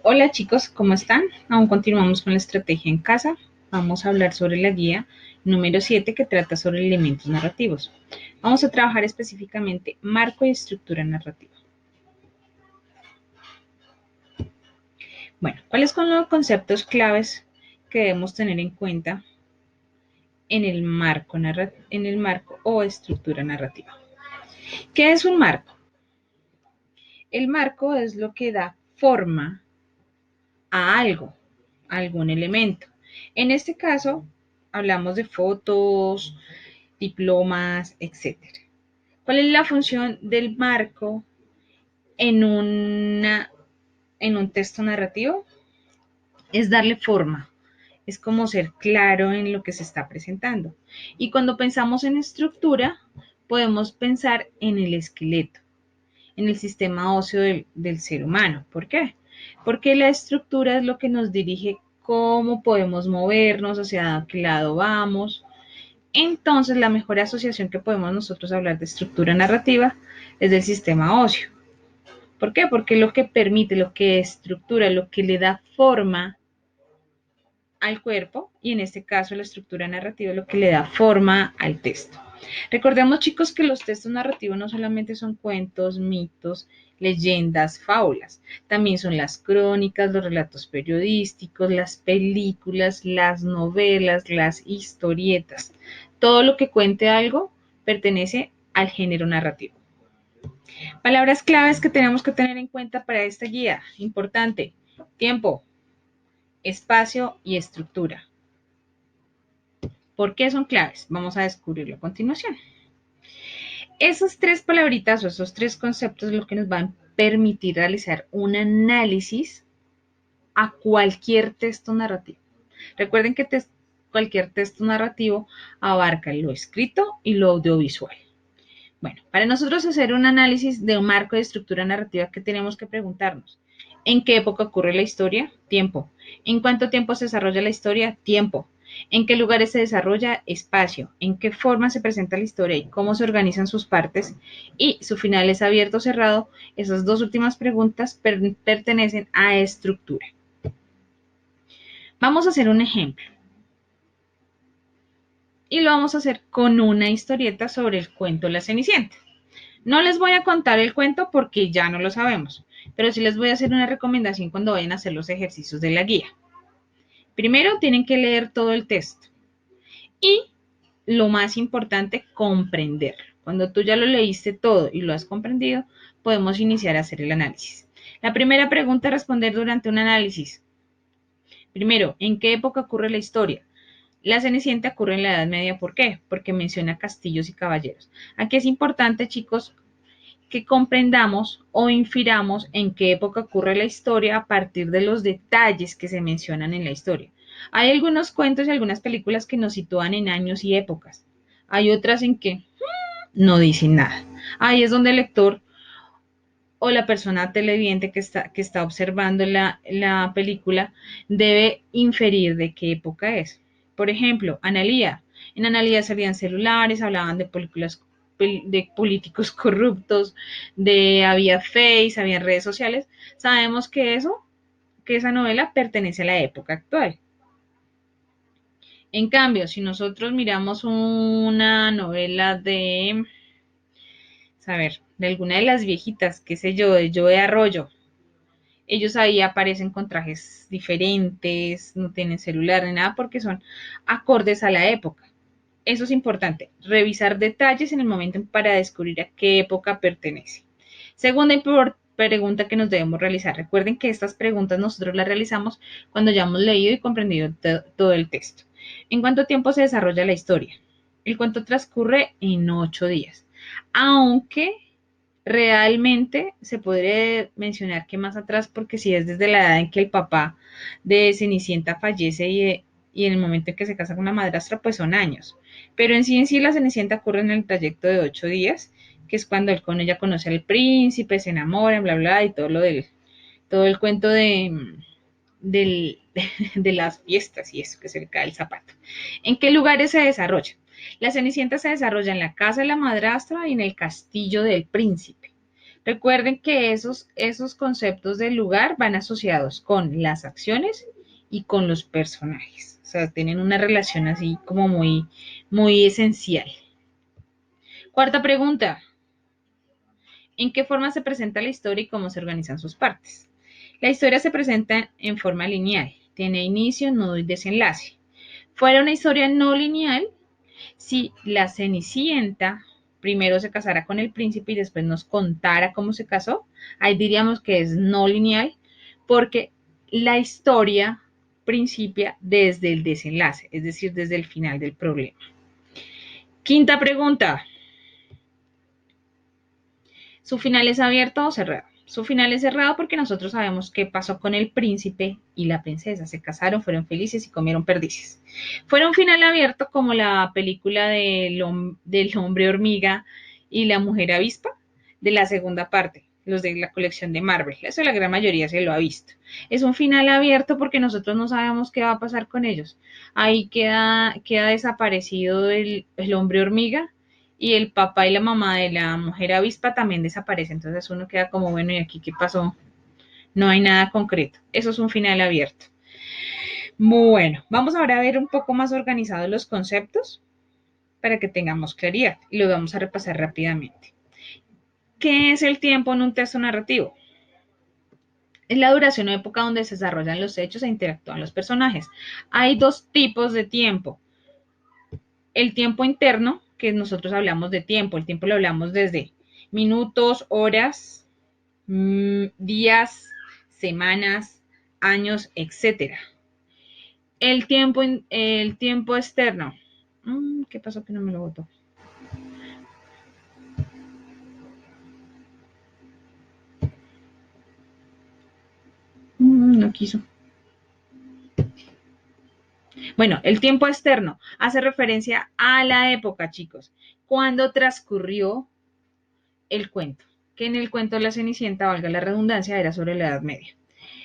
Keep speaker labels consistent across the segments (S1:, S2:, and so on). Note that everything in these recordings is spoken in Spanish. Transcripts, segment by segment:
S1: Hola chicos, ¿cómo están? Aún continuamos con la estrategia en casa. Vamos a hablar sobre la guía número 7 que trata sobre elementos narrativos. Vamos a trabajar específicamente marco y estructura narrativa. Bueno, ¿cuáles son los conceptos claves que debemos tener en cuenta en el marco o estructura narrativa? ¿Qué es un marco? El marco es lo que da forma a algo, a algún elemento. En este caso, hablamos de fotos, diplomas, etcétera. ¿Cuál es la función del marco en, en un texto narrativo? Es darle forma, es como ser claro en lo que se está presentando. Y cuando pensamos en estructura, podemos pensar en el esqueleto, en el sistema óseo del ser humano. ¿Por qué? Porque la estructura es lo que nos dirige cómo podemos movernos, hacia qué lado vamos. Entonces, la mejor asociación que podemos nosotros hablar de estructura narrativa es del sistema óseo. ¿Por qué? Porque lo que permite, lo que estructura, lo que le da forma al cuerpo, y en este caso la estructura narrativa es lo que le da forma al texto. Recordemos, chicos, que los textos narrativos no solamente son cuentos, mitos, leyendas, fábulas, también son las crónicas, los relatos periodísticos, las películas, las novelas, las historietas. Todo lo que cuente algo pertenece al género narrativo. Palabras claves que tenemos que tener en cuenta para esta guía. Importante. Tiempo, espacio y estructura. ¿Por qué son claves? Vamos a descubrirlo a continuación. Esas tres palabritas o esos tres conceptos es lo que nos van a permitir realizar un análisis a cualquier texto narrativo. Recuerden que cualquier texto narrativo abarca lo escrito y lo audiovisual. Bueno, para nosotros hacer un análisis de un marco de estructura narrativa, ¿qué tenemos que preguntarnos? ¿En qué época ocurre la historia? Tiempo. ¿En cuánto tiempo se desarrolla la historia? Tiempo. ¿En qué lugares se desarrolla? Espacio. ¿En qué forma se presenta la historia y cómo se organizan sus partes? Y su final es abierto o cerrado. Esas dos últimas preguntas pertenecen a estructura. Vamos a hacer un ejemplo. Y lo vamos a hacer con una historieta sobre el cuento La Cenicienta. No les voy a contar el cuento porque ya no lo sabemos, pero sí les voy a hacer una recomendación cuando vayan a hacer los ejercicios de la guía. Primero tienen que leer todo el texto y lo más importante, comprenderlo. Cuando tú ya lo leíste todo y lo has comprendido, podemos iniciar a hacer el análisis. La primera pregunta a responder durante un análisis. Primero, ¿en qué época ocurre la historia? La Cenicienta ocurre en la Edad Media. ¿Por qué? Porque menciona castillos y caballeros. Aquí es importante, chicos, que comprendamos o infiramos en qué época ocurre la historia a partir de los detalles que se mencionan en la historia. Hay algunos cuentos y algunas películas que nos sitúan en años y épocas. Hay otras en que no dicen nada. Ahí es donde el lector o la persona televidente que está observando la película debe inferir de qué época es. Por ejemplo, Analía. En Analía salían celulares, hablaban de películas de políticos corruptos, había Face, había redes sociales. Sabemos que esa novela pertenece a la época actual. En cambio, si nosotros miramos una novela de alguna de las viejitas, qué sé yo, de Joe Arroyo, ellos ahí aparecen con trajes diferentes, no tienen celular ni nada porque son acordes a la época. Eso es importante, revisar detalles en el momento para descubrir a qué época pertenece. Segunda pregunta que nos debemos realizar. Recuerden que estas preguntas nosotros las realizamos cuando ya hemos leído y comprendido todo el texto. ¿En cuánto tiempo se desarrolla la historia? El cuento transcurre en 8 días. Aunque realmente se podría mencionar que más atrás, porque si es desde la edad en que el papá de Cenicienta fallece y en el momento en que se casa con la madrastra, pues son años. Pero en sí la Cenicienta ocurre en el trayecto de 8 días, que es cuando él con ella conoce al príncipe, se enamoran, bla, bla, y todo el cuento del, de las fiestas y eso, que se le cae el zapato. ¿En qué lugares se desarrolla? La Cenicienta se desarrolla en la casa de la madrastra y en el castillo del príncipe. Recuerden que esos conceptos del lugar van asociados con las acciones y con los personajes. O sea, tienen una relación así como muy, muy esencial. Cuarta pregunta. ¿En qué forma se presenta la historia y cómo se organizan sus partes? La historia se presenta en forma lineal. Tiene inicio, nudo y desenlace. Fuera una historia no lineal, si la Cenicienta primero se casara con el príncipe y después nos contara cómo se casó, ahí diríamos que es no lineal, porque la historia principia desde el desenlace, es decir, desde el final del problema. Quinta pregunta. ¿Su final es abierto o cerrado? Su final es cerrado porque nosotros sabemos qué pasó con el príncipe y la princesa. Se casaron, fueron felices y comieron perdices. Fue un final abierto como la película del hombre hormiga y la mujer avispa de la segunda parte, los de la colección de Marvel. Eso la gran mayoría se lo ha visto. Es un final abierto porque nosotros no sabemos qué va a pasar con ellos. Ahí queda desaparecido el hombre hormiga y el papá y la mamá de la mujer avispa también desaparecen. Entonces uno queda como, bueno, ¿y aquí qué pasó? No hay nada concreto. Eso es un final abierto. Bueno, vamos ahora a ver un poco más organizados los conceptos para que tengamos claridad y lo vamos a repasar rápidamente. ¿Qué es el tiempo en un texto narrativo? Es la duración o época donde se desarrollan los hechos e interactúan los personajes. Hay dos tipos de tiempo. El tiempo interno, que nosotros hablamos de tiempo, el tiempo lo hablamos desde minutos, horas, días, semanas, años, etcétera. El tiempo externo. ¿Qué pasó que no me lo votó? No quiso. Bueno, el tiempo externo hace referencia a la época, chicos, cuando transcurrió el cuento, que en el cuento de la Cenicienta, valga la redundancia, era sobre la Edad Media.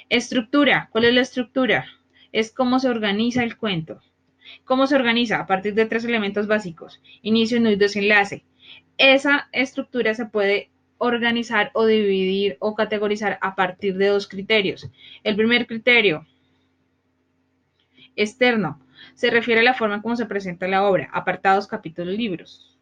S1: Estructura, ¿cuál es la estructura? Es cómo se organiza el cuento. ¿Cómo se organiza? A partir de tres elementos básicos: inicio, nudo y desenlace. Esa estructura se puede organizar o dividir o categorizar a partir de dos criterios. El primer criterio, externo, se refiere a la forma en cómo se presenta la obra, apartados, capítulos, libros.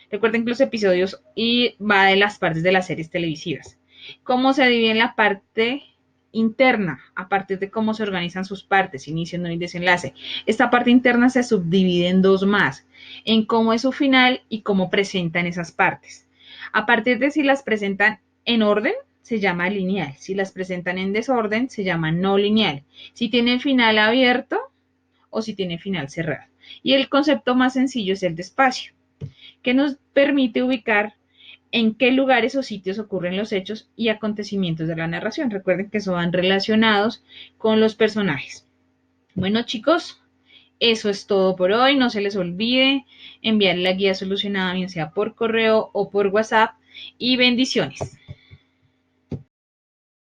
S1: Recuerden que los episodios y va de las partes de las series televisivas. ¿Cómo se divide en la parte interna? A partir de cómo se organizan sus partes, inicio, nudo y desenlace. Esta parte interna se subdivide en dos más, en cómo es su final y cómo presentan esas partes. A partir de si las presentan en orden, se llama lineal. Si las presentan en desorden, se llama no lineal. Si tienen final abierto o si tienen final cerrado. Y el concepto más sencillo es el de espacio, que nos permite ubicar en qué lugares o sitios ocurren los hechos y acontecimientos de la narración. Recuerden que son van relacionados con los personajes. Bueno, chicos, eso es todo por hoy. No se les olvide enviar la guía solucionada, bien sea por correo o por WhatsApp. Y bendiciones.